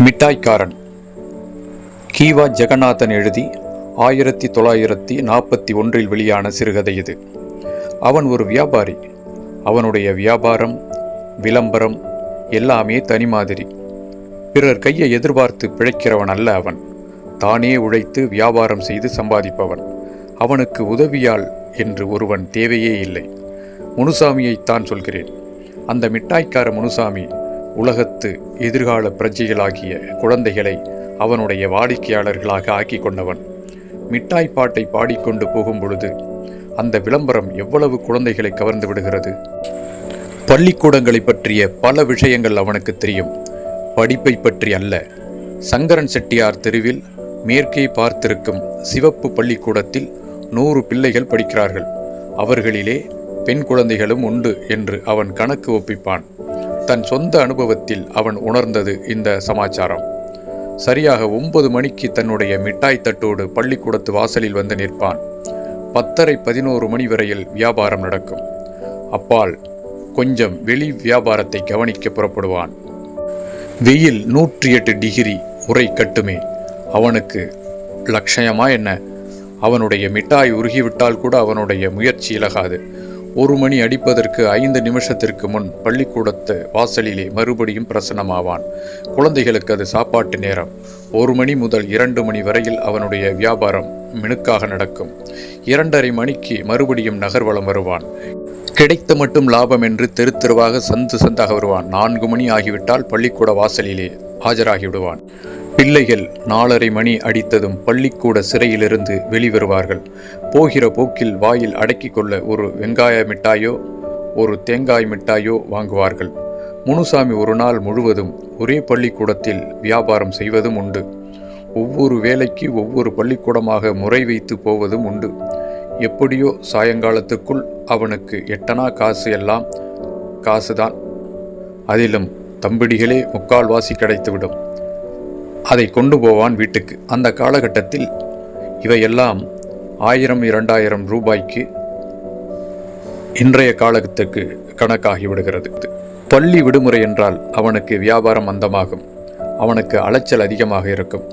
மிட்டாய்க்காரன். கீவா ஜெகநாதன் எழுதி 1941 வெளியான சிறுகதை இது. அவன் ஒரு வியாபாரி. அவனுடைய வியாபாரம், விளம்பரம் எல்லாமே தனி மாதிரி. பிறர் கையை எதிர்பார்த்து பிழைக்கிறவன் அல்ல அவன். தானே உழைத்து வியாபாரம் செய்து சம்பாதிப்பவன். அவனுக்கு உதவியாள் என்று ஒருவன் தேவையே இல்லை. முனுசாமியைத்தான் சொல்கிறேன். அந்த மிட்டாய்க்கார முனுசாமி உலகத்து எதிர்கால பிரஜைகளாகிய குழந்தைகளை அவனுடைய வாடிக்கையாளர்களாக ஆக்கி கொண்டவன். மிட்டாய் பாட்டை பாடிக்கொண்டு போகும் பொழுது அந்த விளம்பரம் எவ்வளவு குழந்தைகளை கவர்ந்து விடுகிறது. பள்ளிக்கூடங்களை பற்றிய பல விஷயங்கள் அவனுக்கு தெரியும், படிப்பை பற்றி அல்ல. சங்கரன் செட்டியார் தெருவில் மேற்கே பார்த்திருக்கும் சிவப்பு பள்ளிக்கூடத்தில் 100 பிள்ளைகள் படிக்கிறார்கள். அவர்களிலே பெண் குழந்தைகளும் உண்டு என்று அவன் கணக்கு ஒப்பிப்பான். தன் சொந்த அனுபவத்தில் அவன் உணர்ந்தது இந்த சமாச்சாரம். சரியாக 9 மணிக்கு தன்னுடைய மிட்டாய் தட்டோடு பள்ளிக்கூடத்து வாசலில் வந்து நிற்பான். 10:30-11 மணி வரையில் வியாபாரம் நடக்கும். அப்பால் கொஞ்சம் வெளி வியாபாரத்தை கவனிக்க புறப்படுவான். வெயில் 108 டிகிரி உரை கட்டுமே. அவனுக்கு லட்சயமா என்ன? அவனுடைய மிட்டாய் உருகிவிட்டால் கூட அவனுடைய முயற்சி இலகாது. 1 மணி அடிப்பதற்கு 5 நிமிஷத்திற்கு முன் பள்ளிக்கூடத்து வாசலிலே மறுபடியும் பிரசன்னமாவான். குழந்தைகளுக்கு அது சாப்பாட்டு நேரம். 1 மணி முதல் 2 மணி வரையில் அவனுடைய வியாபாரம் மினுக்காக நடக்கும். 2:30 மணிக்கு மறுபடியும் நகர்வலம் வருவான். கிடைத்த மட்டும் லாபம் என்று தெரு தெருவாக சந்து சந்தாக வருவான். 4 மணி ஆகிவிட்டால் பள்ளிக்கூட வாசலிலே ஆஜராகிவிடுவான். பிள்ளைகள் 4:30 மணி அடித்ததும் பள்ளிக்கூட சிறையிலிருந்து வெளிவருவார்கள். போகிற போக்கில் வாயில் அடக்கி கொள்ள ஒரு வெங்காய மிட்டாயோ ஒரு தேங்காய் மிட்டாயோ வாங்குவார்கள். முனுசாமி ஒரு நாள் முழுவதும் ஒரே பள்ளிக்கூடத்தில் வியாபாரம் செய்வதும் உண்டு. ஒவ்வொரு வேலைக்கு ஒவ்வொரு பள்ளிக்கூடமாக முறை வைத்து போவதும் உண்டு. எப்படியோ சாயங்காலத்துக்குள் அவனுக்கு எட்டனா காசு எல்லாம் காசுதான். அதிலும் தம்பிடிகளே முக்கால்வாசி கிடைத்துவிடும். அதை கொண்டு போவான் வீட்டுக்கு. அந்த காலகட்டத்தில் இவையெல்லாம் 1000-2000 ரூபாய்க்கு இன்றைய காலத்துக்கு கணக்காகிவிடுகிறது. பள்ளி விடுமுறை என்றால் அவனுக்கு வியாபாரம் மந்தமாகும். அவனுக்கு அலைச்சல் அதிகமாக இருக்கும்.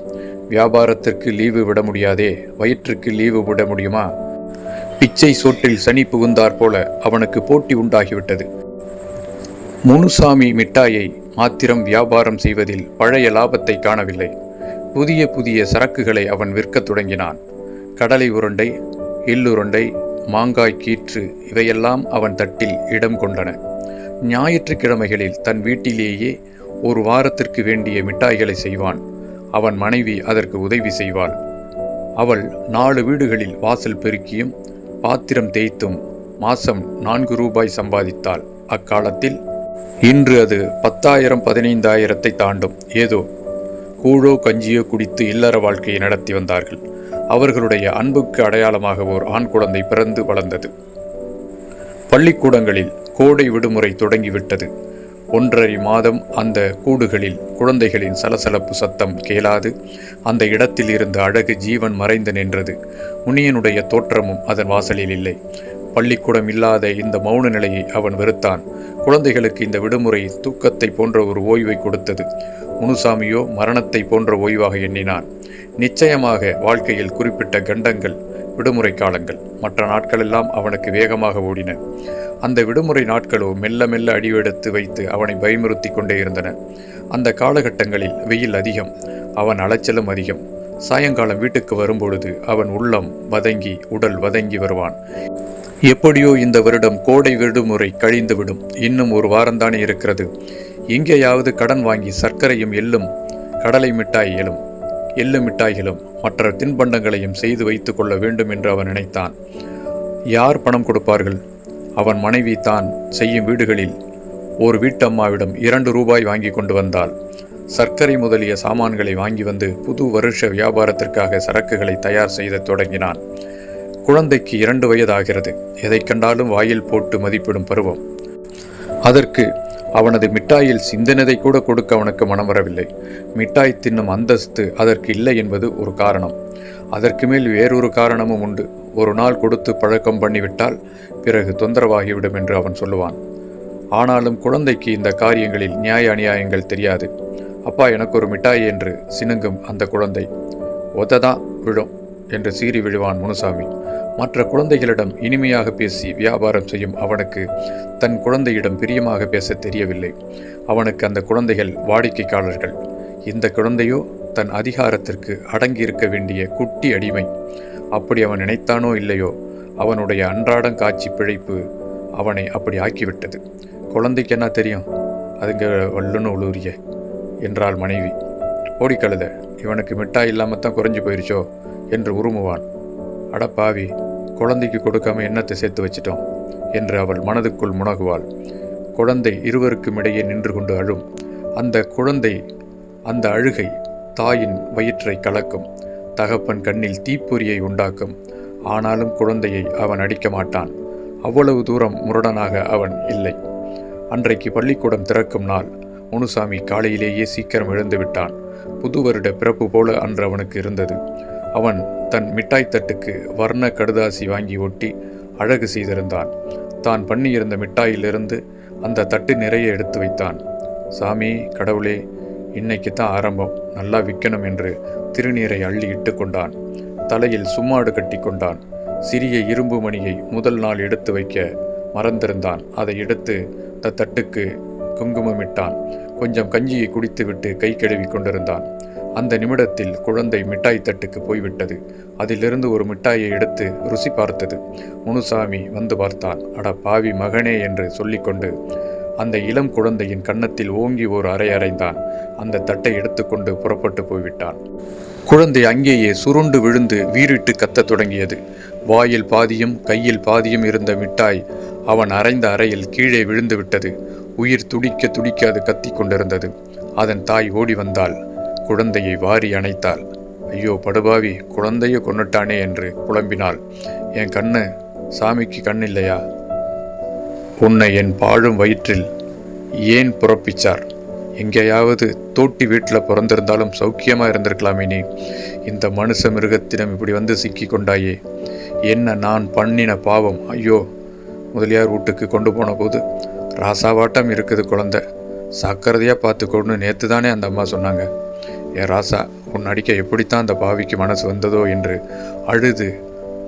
வியாபாரத்திற்கு லீவு விட முடியாதே, வயிற்றுக்கு லீவு விட முடியுமா? பிச்சை சோற்றில் சனி புகுந்தாற் போல அவனுக்கு போட்டி உண்டாகிவிட்டது. முனுசாமி மிட்டாயை மாத்திரம் வியாபாரம் செய்வதில் பழைய லாபத்தை காணவில்லை. புதிய புதிய சரக்குகளை அவன் விற்கத் தொடங்கினான். கடலை உருண்டை, எள்ளுருண்டை, மாங்காய் கீற்று இவையெல்லாம் அவன் தட்டில் இடம் கொண்டன. ஞாயிற்றுக்கிழமைகளில் தன் வீட்டிலேயே ஒரு வாரத்திற்கு வேண்டிய மிட்டாய்களை செய்வான். அவன் மனைவி அதற்கு உதவி செய்வாள். அவள் 4 வீடுகளில் வாசல் பெருக்கியும் பாத்திரம் தேய்த்தும் மாசம் 4 ரூபாய் சம்பாதித்தாள். அக்காலத்தில் இன்று அது 10,000-15,000 தாண்டும். ஏதோ கூழோ கஞ்சியோ குடித்து இல்லற வாழ்க்கையை நடத்தி வந்தார்கள். அவர்களுடைய அன்புக்கு அடையாளமாக ஓர் ஆண் குழந்தை பிறந்து வளர்ந்தது. பள்ளிக்கூடங்களில் கோடை விடுமுறை தொடங்கிவிட்டது. 1.5 மாதம் அந்த கூடுகளில் குழந்தைகளின் சலசலப்பு சத்தம் கேளாது. அந்த இடத்தில் இருந்த அழகு ஜீவன் மறைந்து நின்றது. முனியனுடைய தோற்றமும் அதன் வாசலில் இல்லை. பள்ளிக்கூடம் இல்லாத இந்த மௌன நிலையை அவன் வெறுத்தான். குழந்தைகளுக்கு இந்த விடுமுறை தூக்கத்தை போன்ற ஒரு ஓய்வை கொடுத்தது. முனுசாமியோ மரணத்தை போன்ற ஓய்வாக எண்ணினான். நிச்சயமாக வாழ்க்கையில் குறிப்பிட்ட கண்டங்கள் விடுமுறை காலங்கள். மற்ற நாட்களெல்லாம் அவனுக்கு வேகமாக ஓடின. அந்த விடுமுறை நாட்களோ மெல்ல மெல்ல அடிவெடுத்து வைத்து அவனை பயமுறுத்தி கொண்டே இருந்தன. அந்த காலகட்டங்களில் வெயில் அதிகம், அவன் அலைச்சலும் அதிகம். சாயங்காலம் வீட்டுக்கு வரும்பொழுது அவன் உள்ளம் வதங்கி உடல் வதங்கி வருவான். எப்படியோ இந்த வருடம் கோடை விடுமுறை கழிந்துவிடும். இன்னும் ஒரு வாரந்தானே இருக்கிறது. எங்கேயாவது கடன் வாங்கி சர்க்கரையும் எள்ளும், கடலை மிட்டாய்களும் எள்ளு மிட்டாய்களும் மற்ற தின்பண்டங்களையும் செய்து வைத்து கொள்ள வேண்டும் என்று அவன் நினைத்தான். யார் பணம் கொடுப்பார்கள்? அவன் மனைவி தான் செய்யும் வீடுகளில் ஒரு வீட்டம்மாவிடம் 2 ரூபாய் வாங்கி கொண்டு வந்தாள். சர்க்கரை முதலிய சாமான்களை வாங்கி வந்து புது வருஷ வியாபாரத்திற்காக சரக்குகளை தயார் செய்து தொடங்கினான். குழந்தைக்கு 2 வயதாகிறது. எதை கண்டாலும் வாயில் போட்டு மதிப்பிடும் பருவம். அதற்கு அவனது மிட்டாயில் சிந்தினதை கூட கொடுக்க அவனுக்கு மனம் வரவில்லை. மிட்டாய் தின்னும் அந்தஸ்து அதற்கு இல்லை என்பது ஒரு காரணம். அதற்கு மேல் வேறொரு காரணமும் உண்டு. ஒரு நாள் கொடுத்து பழக்கம் பண்ணிவிட்டால் பிறகு தொந்தரவாகிவிடும் என்று அவன் சொல்லுவான். ஆனாலும் குழந்தைக்கு இந்த காரியங்களில் நியாய அநியாயங்கள் தெரியாது. அப்பா எனக்கு ஒரு மிட்டாய் என்று சினுங்கும் அந்த குழந்தை. ஒத்ததான் விழும் என்று சீறி விழுவான் முனுசாமி. மற்ற குழந்தைகளிடம் இனிமையாக பேசி வியாபாரம் செய்யும் அவனுக்கு தன் குழந்தையிடம் பிரியமாக பேச தெரியவில்லை. அவனுக்கு அந்த குழந்தைகள் வாடிக்கையாளர்கள். இந்த குழந்தையோ தன் அதிகாரத்திற்கு அடங்கியிருக்க வேண்டிய குட்டி அடிமை. அப்படி அவன் நினைத்தானோ இல்லையோ, அவனுடைய அன்றாடம் காட்சி பிழைப்பு அவனை அப்படி ஆக்கிவிட்டது. குழந்தைக்கு என்ன தெரியும், அதுங்க வல்லுன்னு உழுவுறிய என்றாள் மனைவி. ஓடி கழுத, இவனுக்கு மிட்டாய் இல்லாமல் தான் குறைஞ்சி போயிருச்சோ என்று உருமுவான். அடப்பாவி, குழந்தைக்கு கொடுக்காம என்னத்தை சேர்த்து வச்சிட்டோம் என்று அவள் மனதுக்குள் முனகுவாள். குழந்தை இருவருக்கும் இடையே நின்று கொண்டு அழும். அந்த குழந்தை அந்த அழுகை தாயின் வயிற்றை கலக்கும். தகப்பன் கண்ணில் தீப்பொறியை உண்டாக்கும். ஆனாலும் குழந்தையை அவன் அடிக்க மாட்டான். அவ்வளவு தூரம் முரடனாக அவன் இல்லை. அன்றைக்கு பள்ளிக்கூடம் திறக்கும் நாள். முனுசாமி காலையிலேயே சீக்கிரம் எழுந்து விட்டான். புது வருட பிறப்பு போல அன்று அவனுக்கு இருந்தது. அவன் தன் மிட்டாய் தட்டுக்கு வர்ண கடுதாசி வாங்கி ஒட்டி அழகு செய்திருந்தான். தான் பண்ணியிருந்த மிட்டாயிலிருந்து அந்த தட்டு நிறைய எடுத்து வைத்தான். சாமி, கடவுளே, இன்னைக்கு தான் ஆரம்பம், நல்லா விற்கணும் என்று திருநீரை அள்ளி இட்டு கொண்டான். தலையில் சும்மாடு கட்டி கொண்டான். சிறிய இரும்பு மணியை முதல் நாள் எடுத்து வைக்க மறந்திருந்தான். அதை எடுத்து தட்டுக்கு குங்குமமிட்டான். கொஞ்சம் கஞ்சியை குடித்துவிட்டு கை கழுவி கொண்டிருந்தான். அந்த நிமிடத்தில் குழந்தை மிட்டாய் தட்டுக்கு போய்விட்டது. அதிலிருந்து ஒரு மிட்டாயை எடுத்து ருசி பார்த்தது. முனுசாமி வந்து பார்த்தான். அட பாவி மகனே என்று சொல்லிக்கொண்டு அந்த இளம் குழந்தையின் கன்னத்தில் ஓங்கி ஒரு அறை அறைந்தான். அந்த தட்டை எடுத்துக்கொண்டு புறப்பட்டு போய்விட்டான். குழந்தை அங்கேயே சுருண்டு விழுந்து வீறிட்டு கத்தத் தொடங்கியது. வாயில் பாதியும் கையில் பாதியும் இருந்த மிட்டாய் அவன் அறைந்த அறையில் கீழே விழுந்து விட்டது. உயிர் துடிக்க துடிக்க அது கத்தி கொண்டிருந்தது. அதன் தாய் ஓடி வந்தாள். குழந்தையை வாரி அணைத்தாள். ஐயோ படுபாவி, குழந்தைய கொன்னுட்டானே என்று புலம்பினாள். என் கண்ணு, சாமிக்கு கண் இல்லையா? உன்னை என் பாழும் வயிற்றில் ஏன் புறப்பிச்சார்? எங்கேயாவது தோட்டி வீட்டில் பிறந்திருந்தாலும் சௌக்கியமாக இருந்திருக்கலாமே. நீ இந்த மனுஷ மிருகத்திடம் இப்படி வந்து சிக்கி கொண்டாயே. என்ன நான் பண்ணின பாவம்? ஐயோ, முதலியார் வீட்டுக்கு கொண்டு போன போது ராசாவாட்டம் இருக்குது குழந்தை, சாக்கிரதையாக பார்த்துக்கொண்டு நேற்று தானே அந்த அம்மா சொன்னாங்க. ஏ ராசா, உன் அடிக்க எப்படித்தான் அந்த பாவிக்கு மனசு வந்ததோ என்று அழுது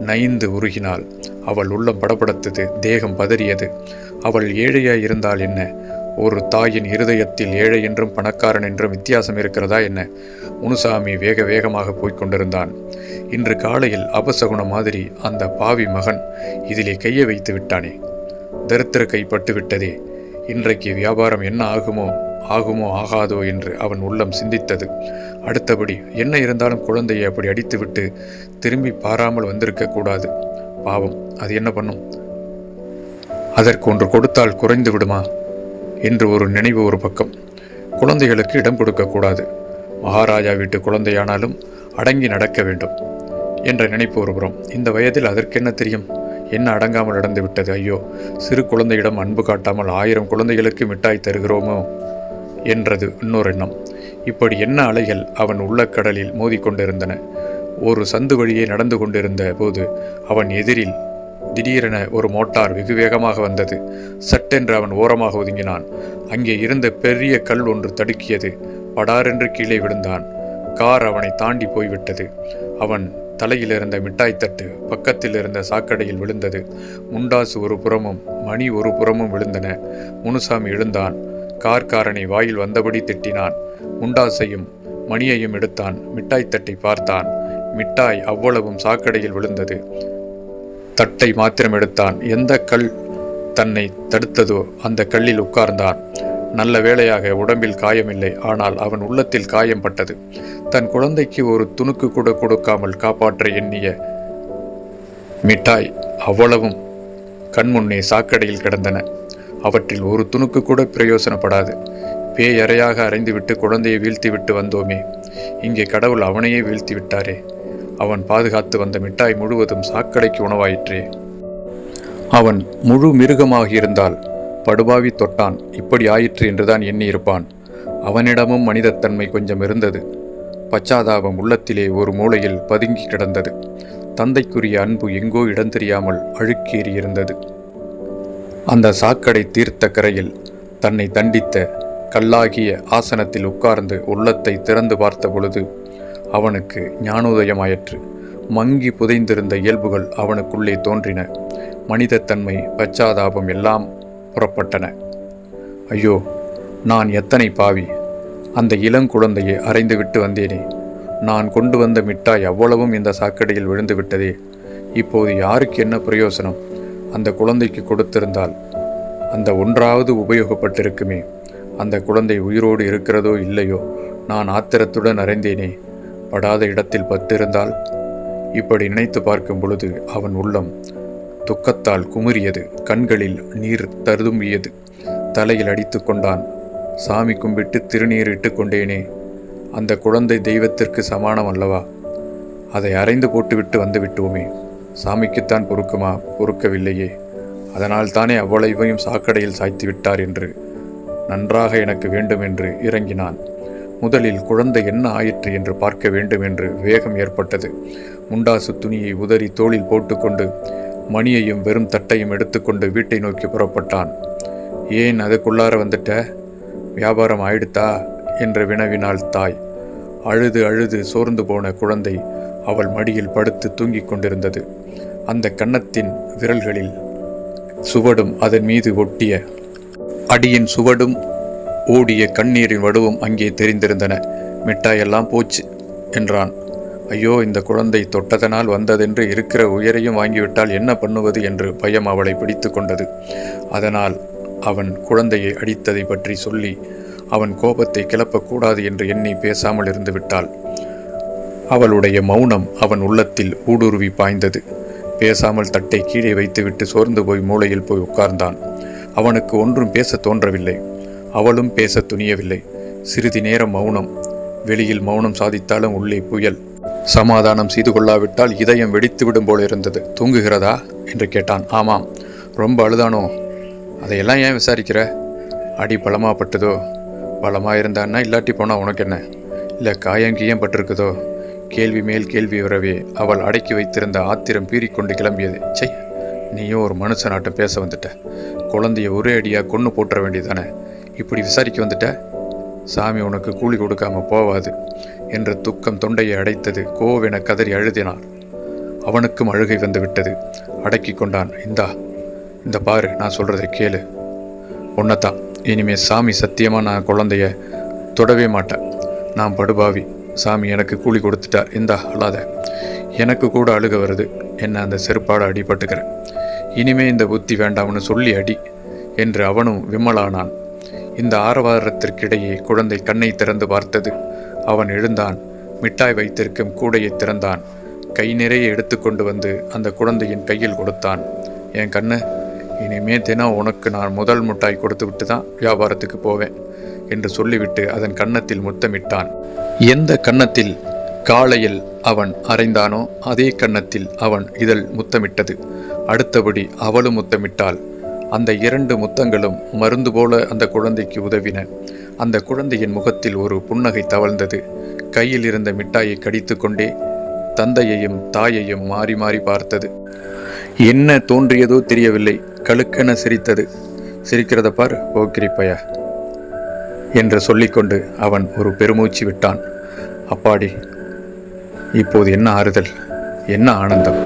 நைந்து உருகினாள். அவள் உள்ளம் படபடத்தது, தேகம் பதறியது. அவள் ஏழையாய் இருந்தால் என்ன? ஒரு தாயின் இருதயத்தில் ஏழை என்றும் பணக்காரன் என்றும் வித்தியாசம் இருக்கிறதா என்ன? முனுசாமி வேக வேகமாக போய்கொண்டிருந்தான். இன்று காலையில் அபசகுணம் மாதிரி அந்த பாவி மகன் இதிலே கையை வைத்து விட்டானே. தரித்திர கைப்பட்டு விட்டதே. இன்றைக்கு வியாபாரம் என்ன ஆகுமோ ஆகாதோ என்று அவன் உள்ளம் சிந்தித்தது. அடுத்தபடி என்ன இருந்தாலும் குழந்தையை அப்படி அடித்துவிட்டு திரும்பி பாராமல் வந்திருக்க கூடாது. பாவம், அது என்ன பண்ணும்? அதற்கு ஒன்று கொடுத்தால் குறைந்து விடுமா என்று ஒரு நினைவு ஒரு பக்கம். குழந்தைகளுக்கு இடம் கொடுக்கக்கூடாது. மகாராஜா வீட்டு குழந்தையானாலும் அடங்கி நடக்க வேண்டும் என்ற நினைப்பு ஒரு புறம். இந்த வயதில் அதற்கென்ன தெரியும்? என்ன அடங்காமல் நடந்து விட்டது? ஐயோ, சிறு குழந்தையிடம் அன்பு காட்டாமல் 1000 குழந்தைகளுக்கு மிட்டாய் தருகிறோமோ என்றது இன்னொரு எண்ணம். இப்படி என்ன அலைகள் அவன் உள்ளக்கடலில் மோதிக்கொண்டிருந்தன. ஒரு சந்து வழியே நடந்து கொண்டிருந்த போது அவன் எதிரில் திடீரென ஒரு மோட்டார் வெகு வேகமாக வந்தது. சட்டென்று அவன் ஓரமாக ஒதுங்கினான். அங்கே இருந்த பெரிய கல் ஒன்று தடுக்கியது. படாரென்று கீழே விழுந்தான். கார் அவனை தாண்டி போய்விட்டது. அவன் தலையில் இருந்த மிட்டாய் தட்டு பக்கத்தில் இருந்த சாக்கடையில் விழுந்தது. முண்டாசு ஒரு புறமும் மணி ஒரு புறமும் விழுந்தன. முனுசாமி எழுந்தான். கார்காரனை வாயில் வந்தபடி திட்டினான். முண்டாசையும் மணியையும் எடுத்தான். மிட்டாய் தட்டை பார்த்தான். மிட்டாய் அவ்வளவும் சாக்கடையில் விழுந்தது. தட்டை மாத்திரம் எடுத்தான். எந்த கல் தன்னை தடுத்ததோ அந்த கல்லில் உட்கார்ந்தான். நல்ல வேளையாக உடம்பில் காயமில்லை. ஆனால் அவன் உள்ளத்தில் காயம் பட்டது. தன் குழந்தைக்கு ஒரு துணுக்கு கூட கொடுக்காமல் காப்பாற்ற எண்ணிய மிட்டாய் அவ்வளவும் கண்முன்னே சாக்கடையில் கிடந்தன. அவற்றில் ஒரு துணுக்கு கூட பிரயோசனப்படாது. பேயறையாக அறைந்துவிட்டு குழந்தையை வீழ்த்திவிட்டு வந்தோமே. இங்கே கடவுள் அவனையே வீழ்த்தி விட்டாரே. அவன் பாதுகாத்து வந்த மிட்டாய் முழுவதும் சாக்கடைக்கு உணவாயிற்றே. அவன் முழு மிருகமாக இருந்தால் படுபாவி தொட்டான், இப்படி ஆயிற்று என்றுதான் எண்ணியிருப்பான். அவனிடமும் மனிதத்தன்மை கொஞ்சம் இருந்தது. பச்சாதாபம் உள்ளத்திலே ஒரு மூலையில் பதுங்கி கிடந்தது. தந்தைக்குரிய அன்பு எங்கோ இடம் தெரியாமல் அழுக்கேறியிருந்தது. அந்த சாக்கடை தீர்த்த கரையில் தன்னை தண்டித்த கல்லாகிய ஆசனத்தில் உட்கார்ந்து உள்ளத்தை திறந்து பார்த்த பொழுது அவனுக்கு ஞானோதயமாயிற்று. மங்கி புதைந்திருந்த இயல்புகள் அவனுக்குள்ளே தோன்றின. மனிதத்தன்மை, பச்சாதாபம் எல்லாம் புறப்பட்டன. ஐயோ, நான் எத்தனை பாவி! அந்த இளங்குழந்தையை அறைந்துவிட்டு வந்தேனே. நான் கொண்டு வந்த மிட்டாய் அவ்வளவும் இந்த சாக்கடையில் விழுந்து விட்டதே. இப்போது யாருக்கு என்ன பிரயோசனம்? அந்த குழந்தைக்கு கொடுத்திருந்தால் அந்த ஒன்றாவது உபயோகப்பட்டிருக்குமே. அந்த குழந்தை உயிரோடு இருக்கிறதோ இல்லையோ, நான் ஆத்திரத்துடன் அறைந்தேனே. படாத இடத்தில் பட்டிருந்தால். இப்படி நினைத்து பார்க்கும் பொழுது அவன் உள்ளம் துக்கத்தால் குமுறியது. கண்களில் நீர் தரும்பியது. தலையில் அடித்து கொண்டான். சாமி கும்பிட்டு திருநீர் இட்டு கொண்டேனே. அந்த குழந்தை தெய்வத்திற்கு சமானம் அல்லவா? அதை அரைந்து போட்டுவிட்டு வந்து விட்டோமே. சாமிக்குத்தான் பொறுக்குமா? பொறுக்கவில்லையே. அதனால் தானே அவ்வளவையும் சாக்கடையில் சாய்த்து விட்டார் என்று நன்றாக எனக்கு வேண்டும் என்று இறங்கினான். முதலில் குழந்தை என்ன ஆயிற்று என்று பார்க்க வேண்டும் என்று வேகம் ஏற்பட்டது. முண்டாசு துணியை உதறி தோளில் போட்டுக்கொண்டு மணியையும் வெறும் தட்டையும் எடுத்துக்கொண்டு வீட்டை நோக்கி புறப்பட்டான். ஏன் அதுக்குள்ளார வந்துட்ட? வியாபாரம் ஆயிடுத்தா என்று வினவினாள் தாய். அழுது அழுது சோர்ந்து போன குழந்தை அவள் மடியில் படுத்து தூங்கிக் கொண்டிருந்தது. அந்த கன்னத்தின் விரல்களில் சுவடும் அதன் மீது ஒட்டிய அடியின் சுவடும் ஓடிய கண்ணீரின் வடுவும் அங்கே தெரிந்திருந்தன. மிட்டாயெல்லாம் போச்சு என்றான். ஐயோ, இந்த குழந்தை தொட்டதனால் வந்ததென்று இருக்கிற உயிரையும் வாங்கிவிட்டால் என்ன பண்ணுவது என்று பயம் அவளை பிடித்து கொண்டது. அதனால் அவன் குழந்தையை அடித்ததை பற்றி சொல்லி அவன் கோபத்தை கிளப்பக்கூடாது என்று எண்ணி பேசாமல் இருந்து விட்டாள். அவளுடைய மௌனம் அவன் உள்ளத்தில் ஊடுருவி பாய்ந்தது. பேசாமல் தட்டை கீழே வைத்துவிட்டு சோர்ந்து போய் மூலையில் போய் உட்கார்ந்தான். அவனுக்கு ஒன்றும் பேச தோன்றவில்லை. அவளும் பேச துணியவில்லை. சிறிது நேரம் மௌனம். வெளியில் மௌனம் சாதித்தாலும் உள்ளே புயல். சமாதானம் செய்து கொள்ளாவிட்டால் இதயம் வெடித்துவிடும் போல இருந்தது. தூங்குகிறதா என்று கேட்டான். ஆமாம். ரொம்ப அழுதானோ? அதையெல்லாம் ஏன் விசாரிக்கிற? அடி பலமாப்பட்டதோ? பலமாக இருந்தான்னா இல்லாட்டி போனால் உனக்கு என்ன? இல்லை காயம் கீயம் பட்டிருக்குதோ? கேள்வி மேல் கேள்வி வரவே அவள் அடக்கி வைத்திருந்த ஆத்திரம் பீறிக்கொண்டு கிளம்பியது. சை, நீயும் ஒரு மனுஷனாட்டம் பேச வந்துட்ட. குழந்தைய ஒரே அடியாக கொன்று போட்டுற வேண்டியதானே. இப்படி விசாரிக்க வந்துட்ட? சாமி உனக்கு கூலி கொடுக்காம போவாது என்ற துக்கம் தொண்டையை அடைத்தது. கோவென கதறி அழுதினாள். அவனுக்கும் அழுகை வந்து விட்டது. அடக்கி கொண்டான். இந்த பாரு, நான் சொல்கிறதை கேளு. உன்னைத்தான். இனிமே சாமி சத்தியமாக நான் குழந்தைய தொடவே மாட்டேன். நான் படுபாவி. சாமி எனக்கு கூலி கொடுத்துட்டார். அல்லாத. எனக்கு கூட அழுக வருது. என்ன அந்த செருப்பாட அடிபட்டுக்கிறேன். இனிமே இந்த புத்தி வேண்டாம்னு சொல்லி அடி என்று அவனும் விம்மலானான். இந்த ஆரவாரத்திற்கிடையே குழந்தை கண்ணை திறந்து பார்த்தது. அவன் எழுந்தான். மிட்டாய் வைத்திருக்கும் கூடையை திறந்தான். கை நிறைய எடுத்துக்கொண்டு வந்து அந்த குழந்தையின் கையில் கொடுத்தான். என் கண்ணு, இனிமே தினம் உனக்கு நான் முதல் மிட்டாய் கொடுத்து விட்டு தான் வியாபாரத்துக்கு போவேன் என்று சொல்லிவிட்டு அதன் கன்னத்தில் முத்தமிட்டான். எந்த கன்னத்தில் காலையில் அவன் அறைந்தானோ அதே கன்னத்தில் அவன் இதழ் முத்தமிட்டது. அடுத்தபடி அவளும் முத்தமிட்டாள். அந்த 2 முத்தங்களும் மருந்து போல அந்த குழந்தைக்கு உதவின. அந்த குழந்தையின் முகத்தில் ஒரு புன்னகை தவழ்ந்தது. கையில் இருந்த மிட்டாயை கடித்து கொண்டே தந்தையையும் தாயையும் மாறி மாறி பார்த்தது. என்ன தோன்றியதோ தெரியவில்லை. கழுக்கென சிரித்தது. சிரிக்கிறத பார் போக்கிரிப்பைய என்று சொல்லிக்கொண்டு அவன் ஒரு பெருமூச்சு விட்டான். அப்பாடி, இப்போது என்ன ஆறுதல், என்ன ஆனந்தம்!